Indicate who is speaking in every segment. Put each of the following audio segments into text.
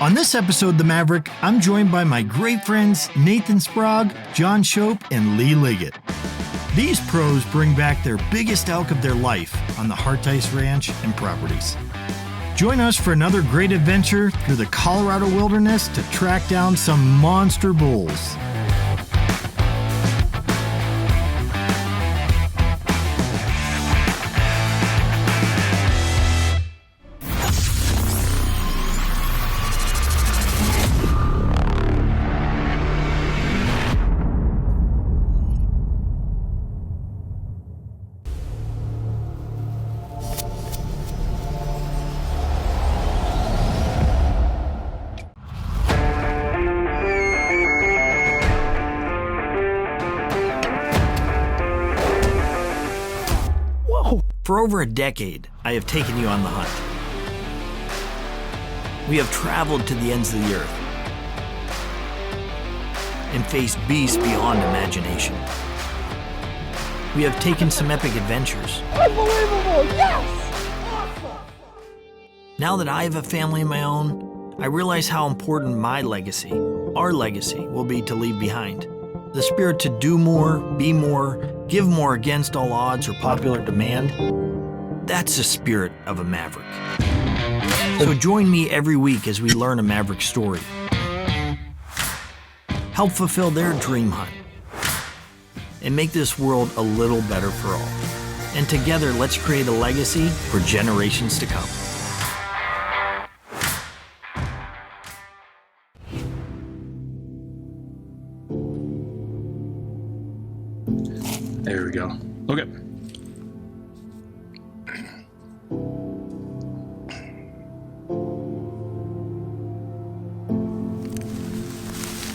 Speaker 1: On this episode of The Maverick, I'm joined by my great friends Nathan Sprague, John Shope, and Lee Liggett. These pros bring back their biggest elk of their life on the Harteis Ranch and Properties. Join us for another great adventure through the Colorado wilderness to track down some monster bulls. For over a decade, I have taken you on the hunt. We have traveled to the ends of the earth and faced beasts beyond imagination. We have taken some epic adventures.
Speaker 2: Unbelievable! Yes! Awesome!
Speaker 1: Now that I have a family of my own, I realize how important my legacy, our legacy, will be to leave behind. The spirit to do more, be more, give more against all odds or popular demand. That's the spirit of a Maverick. So join me every week as we learn a Maverick story. Help fulfill their dream hunt. And make this world a little better for all. And together, let's create a legacy for generations to come.
Speaker 3: There we go. Okay.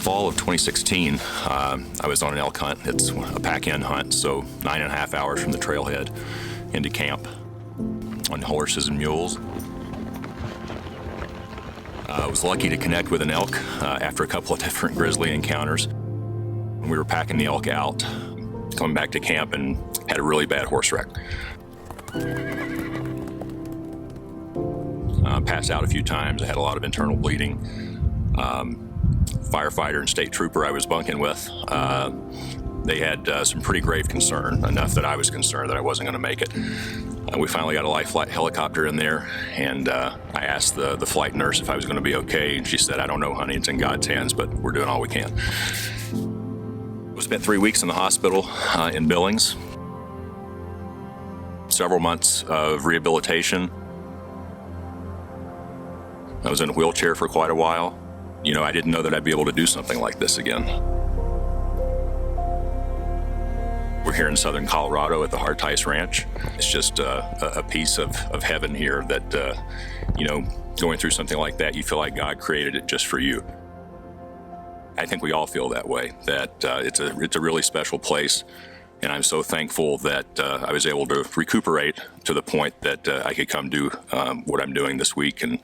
Speaker 3: Fall of 2016, I was on an elk hunt. It's a pack-in hunt, so 9.5 hours from the trailhead into camp on horses and mules. I was lucky to connect with an elk after a couple of different grizzly encounters. We were packing the elk out, coming back to camp, and had a really bad horse wreck. Passed out a few times. I had a lot of internal bleeding. Firefighter and state trooper I was bunking with, they had some pretty grave concern, enough that I was concerned that I wasn't going to make it. We finally got a life flight helicopter in there, and I asked the flight nurse if I was going to be okay, and she said, "I don't know, honey, it's in God's hands, but we're doing all we can." We spent 3 weeks in the hospital in Billings, several months of rehabilitation. I was in a wheelchair for quite a while. You know, I didn't know that I'd be able to do something like this again. We're here in southern Colorado at the Harteis Ranch. It's just a piece of heaven here that, you know, going through something like that, you feel like God created it just for you. I think we all feel that way, that it's a really special place. And I'm so thankful that I was able to recuperate to the point that I could come do what I'm doing this week and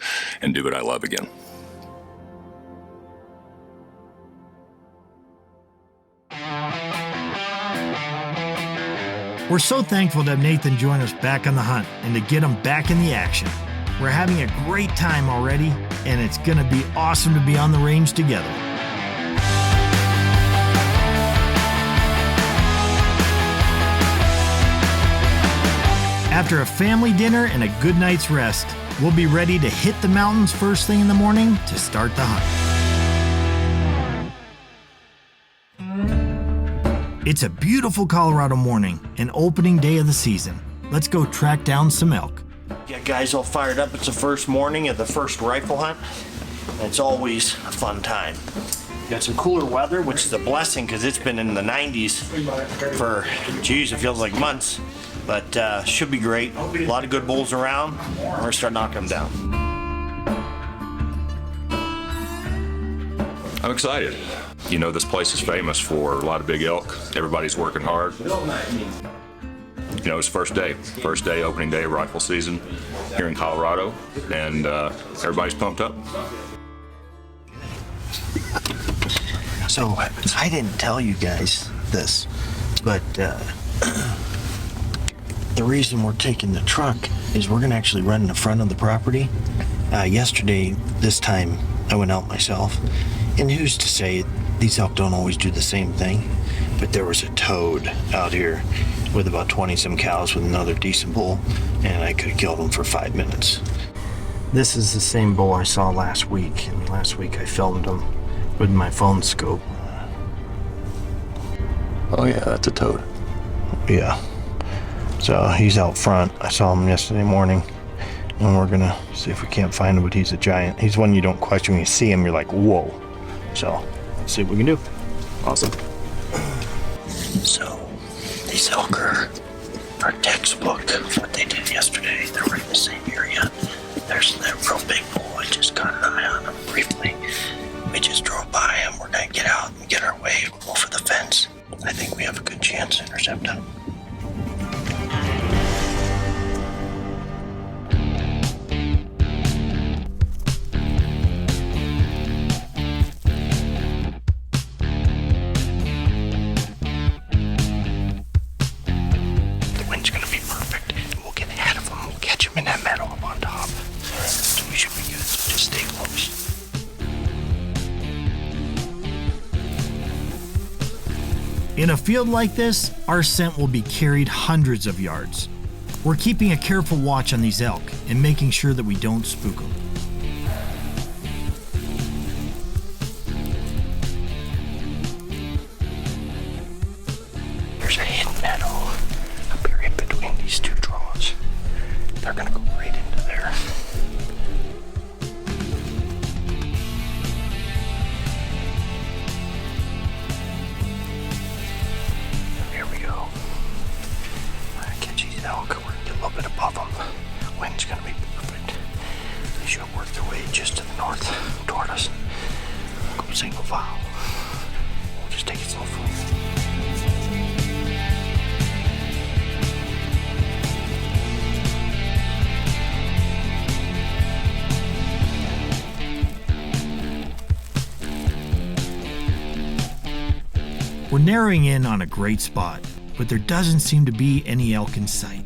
Speaker 3: do what I love again.
Speaker 1: We're so thankful to have Nathan join us back on the hunt and to get him back in the action. We're having a great time already, and it's going to be awesome to be on the range together. After a family dinner and a good night's rest, we'll be ready to hit the mountains first thing in the morning to start the hunt. It's a beautiful Colorado morning, an opening day of the season. Let's go track down some elk.
Speaker 4: Get guys all fired up. It's the first morning of the first rifle hunt. It's always a fun time. Got some cooler weather, which is a blessing because it's been in the 90s for, geez, it feels like months. But should be great. A lot of good bulls around. We're gonna start knocking them down.
Speaker 3: I'm excited. You know, this place is famous for a lot of big elk. Everybody's working hard. You know, it's first day, opening day of rifle season here in Colorado, and everybody's pumped up.
Speaker 4: So I didn't tell you guys this, but the reason we're taking the truck is we're gonna actually run in the front of the property. Yesterday, this time, I went out myself. And who's to say these elk don't always do the same thing? But there was a toad out here with about 20 some cows with another decent bull, and I could have killed him for 5 minutes. This is the same bull I saw last week, and last week I filmed him with my phone scope.
Speaker 3: Oh yeah, that's a toad.
Speaker 4: Yeah. So he's out front. I saw him yesterday morning, and we're gonna see if we can't find him, but he's a giant. He's one you don't question when you see him, you're like, whoa. So let's see what we can do.
Speaker 3: Awesome.
Speaker 4: So these elk are textbook of what they did yesterday. They're right in the same area. There's that real big bull. I just got an eye on him briefly. We just drove by him. We're gonna get out and get our way over the fence. I think we have a good chance to intercept him. The wind's gonna be perfect. We'll get ahead of him. We'll catch him in that meadow up on top. So we should be good. So just stay close.
Speaker 1: In a field like this, our scent will be carried hundreds of yards. We're keeping a careful watch on these elk and making sure that we don't spook them.
Speaker 4: There's a hidden meadow up here in between these two draws. They're gonna go right into there. Here we go. We're gonna catch these elk. We're gonna get a little bit above them. Wind's gonna be perfect. They should work their way just to the north toward us. Go single file. We'll just take it slowly.
Speaker 1: We're narrowing in on a great spot, but there doesn't seem to be any elk in sight.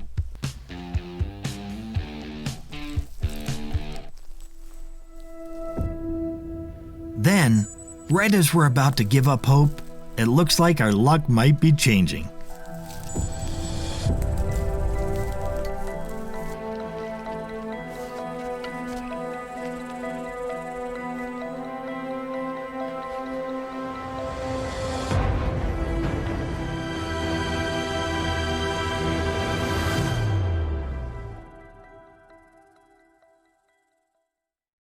Speaker 1: Then, right as we're about to give up hope, it looks like our luck might be changing.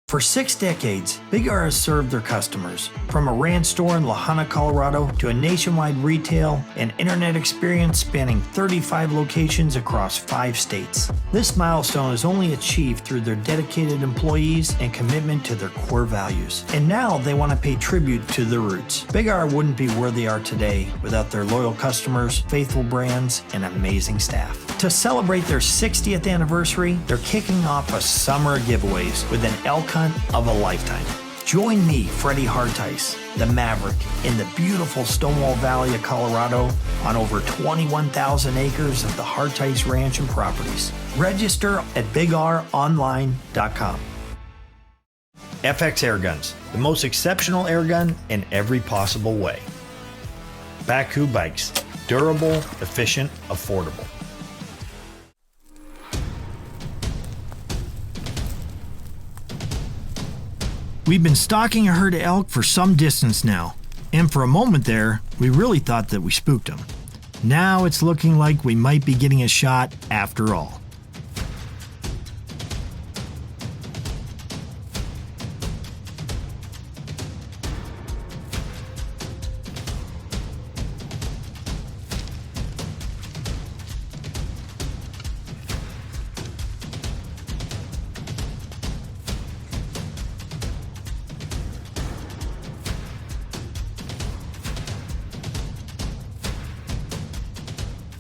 Speaker 1: For 6 decades, Big R has served their customers, from a ranch store in La Junta, Colorado, to a nationwide retail and internet experience spanning 35 locations across 5 states. This milestone is only achieved through their dedicated employees and commitment to their core values. And now they want to pay tribute to their roots. Big R wouldn't be where they are today without their loyal customers, faithful brands, and amazing staff. To celebrate their 60th anniversary, they're kicking off a summer of giveaways with an elk hunt of a lifetime. Join me, Freddie Harteis, the Maverick, in the beautiful Stonewall Valley of Colorado on over 21,000 acres of the Harteis Ranch and Properties. Register at bigronline.com. FX Airguns, the most exceptional airgun in every possible way. Baku bikes, durable, efficient, affordable. We've been stalking a herd of elk for some distance now, and for a moment there, we really thought that we spooked them. Now it's looking like we might be getting a shot after all.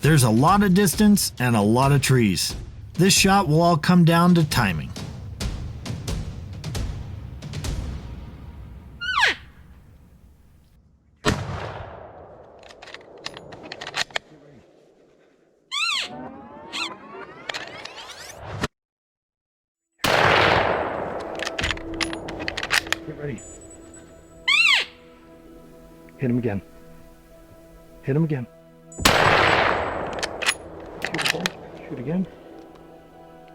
Speaker 1: There's a lot of distance and a lot of trees. This shot will all come down to timing.
Speaker 5: Ready. Hit him again. Hit him again. Shoot again. Shoot again.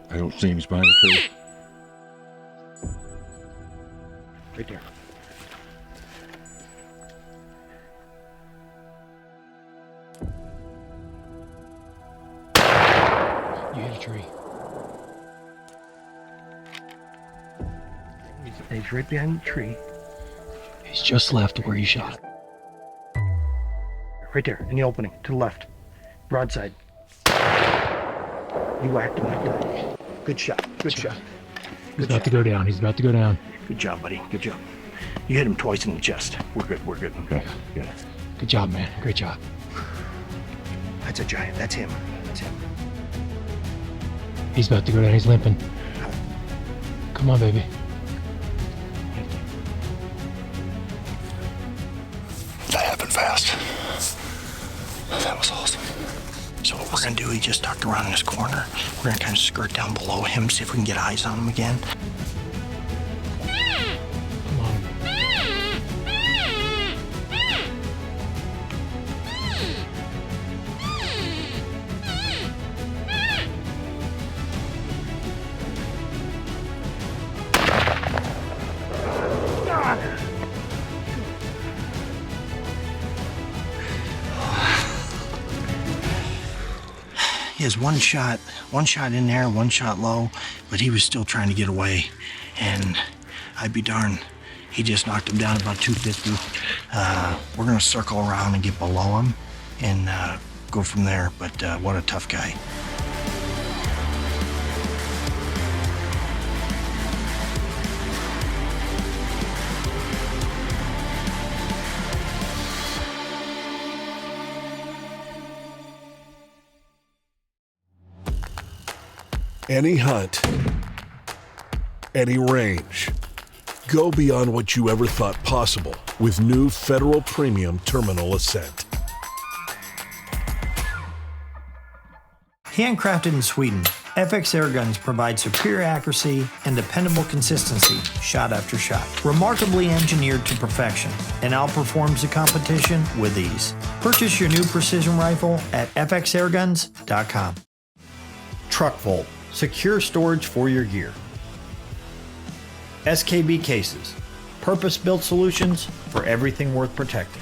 Speaker 6: I don't see any behind the tree.
Speaker 5: Right there.
Speaker 7: You hit a tree.
Speaker 5: He's right behind the tree.
Speaker 7: He's just left where you shot.
Speaker 5: Right there, in the opening, to the left. Broadside. You whacked him like that. Good shot. Good shot.
Speaker 7: He's about to go down. He's about to go down.
Speaker 5: Good job, buddy. Good job. You hit him twice in the chest. We're good. We're good.
Speaker 6: Okay, good.
Speaker 7: Good job, man. Great job.
Speaker 5: That's a giant. That's him. That's him.
Speaker 7: He's about to go down. He's limping. Come on, baby.
Speaker 4: That happened fast. That was awesome. So what we're gonna do, he just tucked around in this corner. We're gonna kind of skirt down below him, see if we can get eyes on him again.
Speaker 7: Come on.
Speaker 4: He has one shot in there, one shot low, but he was still trying to get away. And I'd be darned, he just knocked him down about 250. We're gonna circle around and get below him and go from there, but what a tough guy.
Speaker 8: Any hunt, any range. Go beyond what you ever thought possible with new Federal Premium Terminal Ascent.
Speaker 1: Handcrafted in Sweden, FX air guns provide superior accuracy and dependable consistency, shot after shot. Remarkably engineered to perfection and outperforms the competition with ease. Purchase your new precision rifle at fxairguns.com. Truck Vault, secure storage for your gear. SKB Cases, purpose-built solutions for everything worth protecting.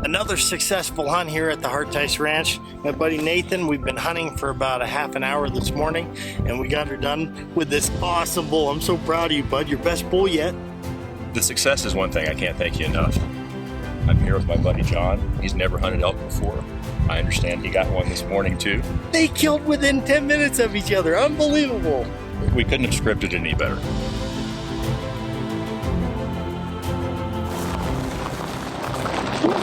Speaker 4: Another successful hunt here at the Harteis Ranch. My buddy Nathan, we've been hunting for about a half an hour this morning, and we got her done with this awesome bull. I'm so proud of you, bud. Your best bull yet.
Speaker 3: The success is one thing. I can't thank you enough. I'm here with my buddy John. He's never hunted elk before. I understand he got one this morning too.
Speaker 4: They killed within 10 minutes of each other. Unbelievable.
Speaker 3: We couldn't have scripted it any better.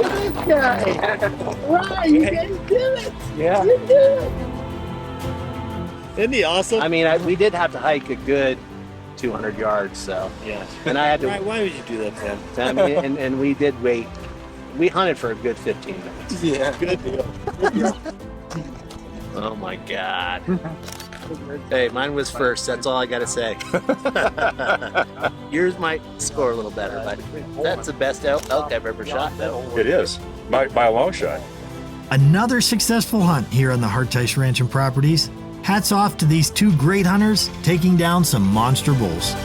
Speaker 2: This guy. Wow, you guys did it.
Speaker 9: Yeah.
Speaker 2: You did it.
Speaker 4: Isn't he awesome?
Speaker 9: I mean, we did have to hike a good 200 yards, so.
Speaker 4: Yeah.
Speaker 9: And I had to.
Speaker 4: Why would you do that, Tim?
Speaker 9: I mean, and we did wait. We hunted for a good 15 minutes.
Speaker 4: Yeah. Good deal.
Speaker 9: Oh my God. Hey, mine was first. That's all I got to say. Yours might score a little better, but that's the best elk I've ever shot, though.
Speaker 3: It is, by a long shot.
Speaker 1: Another successful hunt here on the Harteis Ranch and Properties. Hats off to these two great hunters taking down some monster bulls.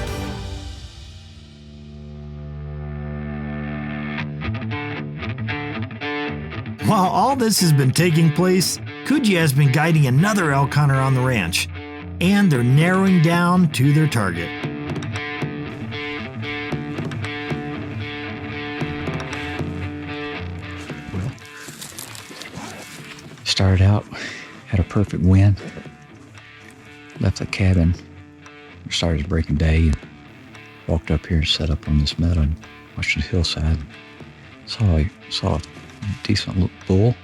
Speaker 1: While all this has been taking place, Kuji has been guiding another elk hunter on the ranch, and they're narrowing down to their target.
Speaker 10: Started out, had a perfect wind, left the cabin, started breaking day, and walked up here and set up on this meadow and watched the hillside. Saw a decent bull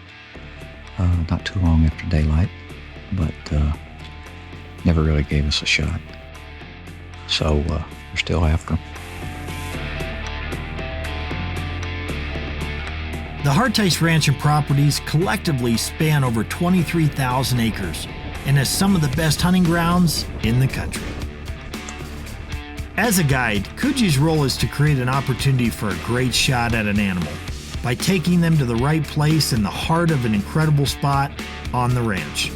Speaker 10: not too long after daylight, but never really gave us a shot. So we're still after him.
Speaker 1: The Harteis Ranch and Properties collectively span over 23,000 acres and has some of the best hunting grounds in the country. As a guide, Coogie's role is to create an opportunity for a great shot at an animal by taking them to the right place in the heart of an incredible spot on the ranch.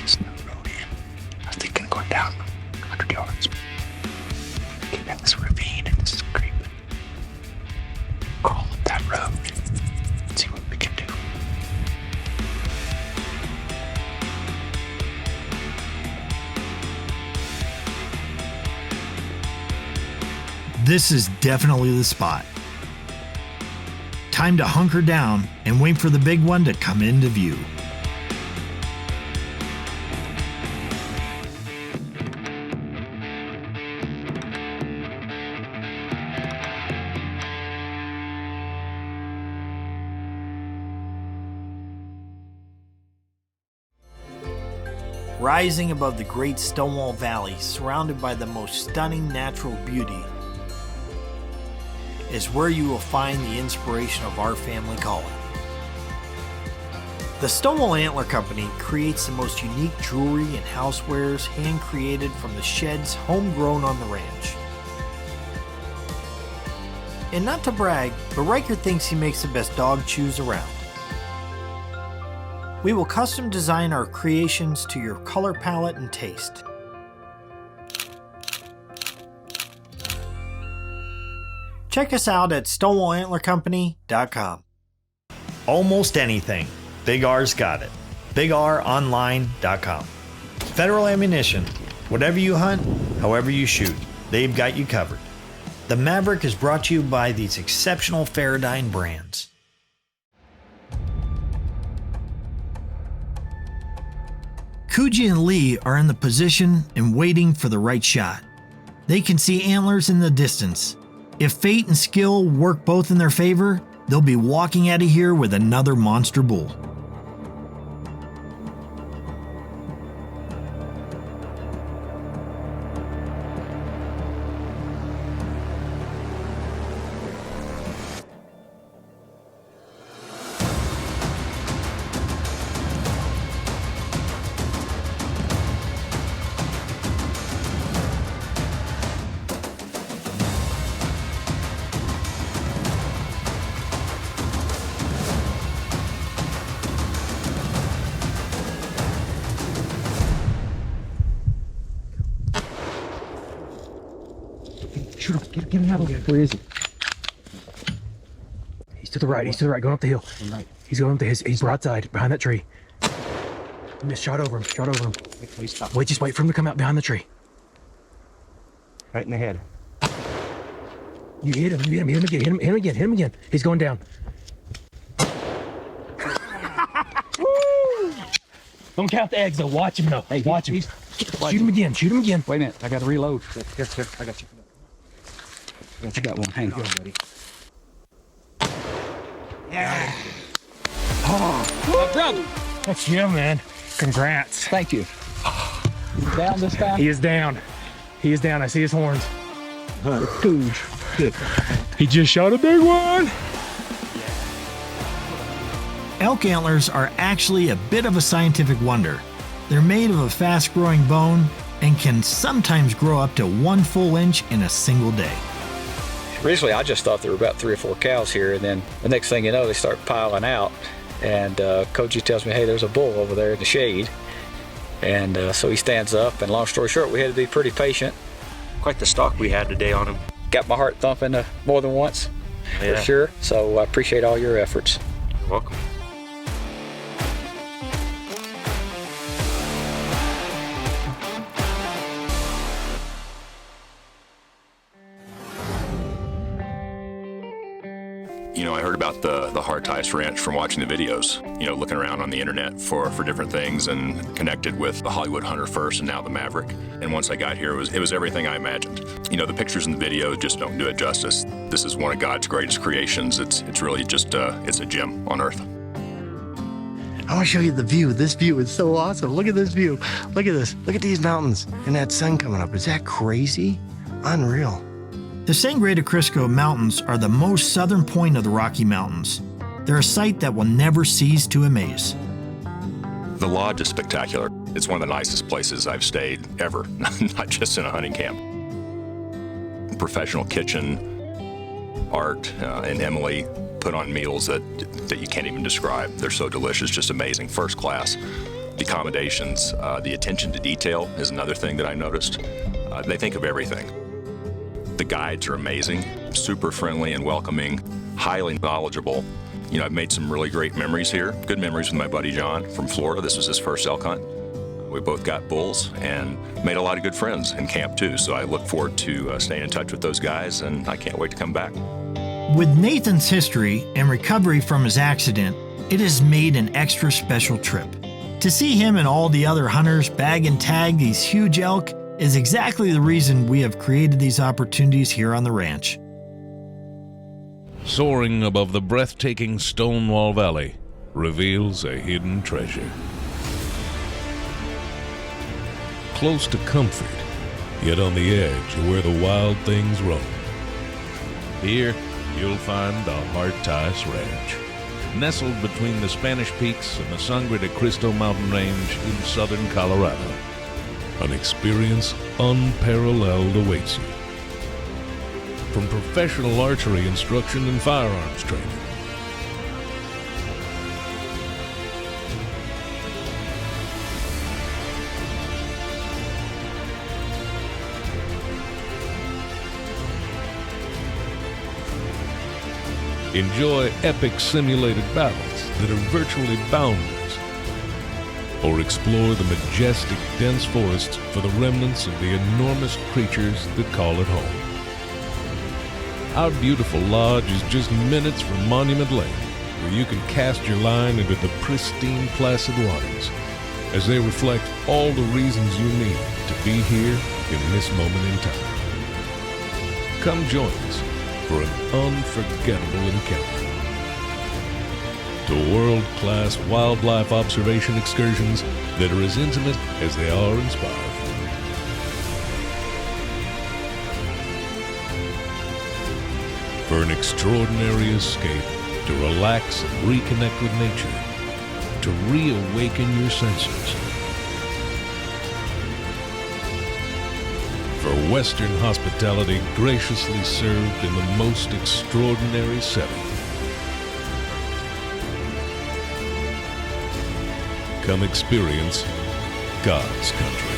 Speaker 10: This new road in. I was thinking going down 100 yards. Get in this ravine and this is creeping. Crawl up that road. See what we can do.
Speaker 1: This is definitely the spot. Time to hunker down and wait for the big one to come into view. Rising above the great Stonewall Valley, surrounded by the most stunning natural beauty, is where you will find the inspiration of our family calling. The Stonewall Antler Company creates the most unique jewelry and housewares hand-created from the sheds homegrown on the ranch. And not to brag, but Riker thinks he makes the best dog chews around. We will custom design our creations to your color palette and taste. Check us out at StonewallAntlerCompany.com. Almost anything. Big R's got it. BigROnline.com. Federal ammunition. Whatever you hunt, however you shoot, they've got you covered. The Maverick is brought to you by these exceptional Faradyne brands. Coogie and Lee are in the position and waiting for the right shot. They can see antlers in the distance. If fate and skill work both in their favor, they'll be walking out of here with another monster bull.
Speaker 5: Shoot him. Get him out of here. Where is he? He's to the right. He's to the right. Going up the hill. He's going up the hill. He's broadside behind that tree. Just shot over him. Shot over him. Wait, just wait for him to come out behind the tree. Right in the head. You hit him. You hit him. Hit him again. Hit him again. Hit him again. He's going down. Don't count the eggs though. Watch him though. Hey, watch him. Shoot him again. Shoot him again.
Speaker 10: Wait a minute. I got to reload.
Speaker 5: Here. I got you.
Speaker 10: I got one. Hang on.
Speaker 5: Buddy.
Speaker 10: Yeah.
Speaker 5: Oh, brother. That's him, man. Congrats.
Speaker 10: Thank you. He's down this time?
Speaker 5: He is down. He is down. I see his horns.
Speaker 10: Good.
Speaker 5: He just shot a big one.
Speaker 1: Elk antlers are actually a bit of a scientific wonder. They're made of a fast-growing bone and can sometimes grow up to 1 full inch in a single day.
Speaker 11: Originally, I just thought there were about 3 or 4 cows here, and then the next thing you know, they start piling out. And Koji tells me, hey, there's a bull over there in the shade. And so he stands up, and long story short, we had to be pretty patient.
Speaker 4: Quite the stalk we had today on him.
Speaker 11: Got my heart thumping more than once, for sure. So I appreciate all your efforts.
Speaker 4: You're welcome.
Speaker 3: You know, I heard about the Harteis Ranch from watching the videos, you know, looking around on the internet for different things, and connected with the Hollywood Hunter first and now the Maverick. And once I got here, it was everything I imagined. You know, the pictures and the video just don't do it justice. This is one of God's greatest creations. It's really just, it's a gem on earth.
Speaker 4: I want to show you the view. This view is so awesome. Look at this view. Look at this. Look at these mountains and that sun coming up. Is that crazy? Unreal.
Speaker 1: The Sangre de Cristo Mountains are the most southern point of the Rocky Mountains. They're a sight that will never cease to amaze.
Speaker 3: The lodge is spectacular. It's one of the nicest places I've stayed ever, not just in a hunting camp. Professional kitchen, Art and Emily put on meals that you can't even describe. They're so delicious, just amazing, first class. The accommodations, the attention to detail is another thing that I noticed. They think of everything. The guides are amazing, super friendly and welcoming, highly knowledgeable. You know, I've made some really great memories here. Good memories with my buddy John from Florida. This was his first elk hunt. We both got bulls and made a lot of good friends in camp too. So I look forward to staying in touch with those guys, and I can't wait to come back.
Speaker 1: With Nathan's history and recovery from his accident, it has made an extra special trip. To see him and all the other hunters bag and tag these huge elk is exactly the reason we have created these opportunities here on the ranch.
Speaker 12: Soaring above the breathtaking Stonewall Valley reveals a hidden treasure. Close to comfort, yet on the edge of where the wild things roam. Here, you'll find the Harteis Ranch, nestled between the Spanish Peaks and the Sangre de Cristo mountain range in southern Colorado. An experience unparalleled awaits you. From professional archery instruction and firearms training, enjoy epic simulated battles that are virtually boundless, or explore the majestic, dense forests for the remnants of the enormous creatures that call it home. Our beautiful lodge is just minutes from Monument Lake, where you can cast your line into the pristine, placid waters, as they reflect all the reasons you need to be here in this moment in time. Come join us for an unforgettable encounter. To world-class wildlife observation excursions that are as intimate as they are inspiring. For an extraordinary escape to relax and reconnect with nature, to reawaken your senses. For Western hospitality graciously served in the most extraordinary setting. Come experience God's country.